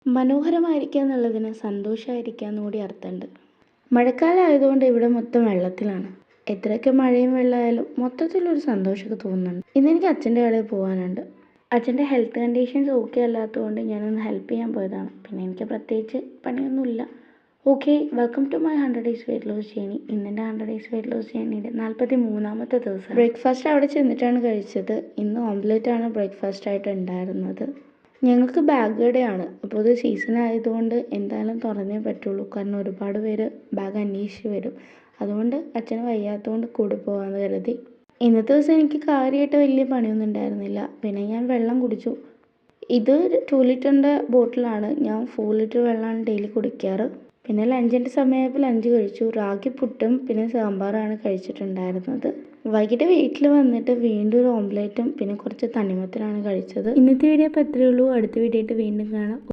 മനോഹരമായിരിക്കുക എന്നുള്ളതിന് സന്തോഷമായിരിക്കുക എന്നുകൂടി അർത്ഥമുണ്ട്. മഴക്കാലം ആയതുകൊണ്ട് ഇവിടെ മൊത്തം വെള്ളത്തിലാണ്. എത്രയൊക്കെ മഴയും വെള്ളമായാലും മൊത്തത്തിലൊരു സന്തോഷമൊക്കെ തോന്നുന്നുണ്ട്. ഇന്നെനിക്ക് അച്ഛൻ്റെ കടയിൽ പോകാനുണ്ട്. അച്ഛൻ്റെ ഹെൽത്ത് കണ്ടീഷൻസ് ഓക്കെ അല്ലാത്തതുകൊണ്ട് ഞാനൊന്ന് ഹെൽപ്പ് ചെയ്യാൻ പോയതാണ്. പിന്നെ എനിക്ക് പ്രത്യേകിച്ച് പണിയൊന്നുമില്ല. Okay, welcome to my 100 days weight loss journey. ഇന്നെൻ്റെ 100 ഡേയ്സ് വെയിറ്റ് ലോസ് ജേണിയുടെ 43ാമത്തെ ദിവസം. ബ്രേക്ക്ഫാസ്റ്റ് അവിടെ ചെന്നിട്ടാണ് കഴിച്ചത്. ഇന്ന് ഓംലെറ്റാണ് ബ്രേക്ക്ഫാസ്റ്റ് ആയിട്ട് ഉണ്ടായിരുന്നത്. ഞങ്ങൾക്ക് ബാഗ് ഡേ ആണ്. അപ്പോൾ ഇത് സീസൺ ആയതുകൊണ്ട് എന്തായാലും തുറന്നേ പറ്റുള്ളൂ. കാരണം ഒരുപാട് പേര് ബാഗ് അന്വേഷിച്ച് വരും. അതുകൊണ്ട് അച്ഛന് വയ്യാത്തതുകൊണ്ട് കൂടെ പോകാമെന്ന് കരുതി. ഇന്നത്തെ ദിവസം എനിക്ക് കാര്യമായിട്ട് വലിയ പണിയൊന്നും ഉണ്ടായിരുന്നില്ല. പിന്നെ ഞാൻ വെള്ളം കുടിച്ചു. ഇത് 2 ലിറ്ററിൻ്റെ ബോട്ടിലാണ്. ഞാൻ 4 ലിറ്റർ വെള്ളമാണ് ഡെയിലി കുടിക്കാറ്. പിന്നെ ലഞ്ചിൻ്റെ സമയമായപ്പോൾ ലഞ്ച് കഴിച്ചു. റാഗി പുട്ടും പിന്നെ സാമ്പാറാണ് കഴിച്ചിട്ടുണ്ടായിരുന്നത്. വൈകിട്ട് വീട്ടിൽ വന്നിട്ട് വീണ്ടും ഒരു ഓംലെറ്റും പിന്നെ കുറച്ച് തണ്ണിമത്തനാണ് കഴിച്ചത്. ഇന്നത്തെ വീഡിയോ അപ്പോൾ എത്രയേ ഉള്ളൂ. അടുത്ത വീഡിയോ ആയിട്ട് വീണ്ടും കാണാം.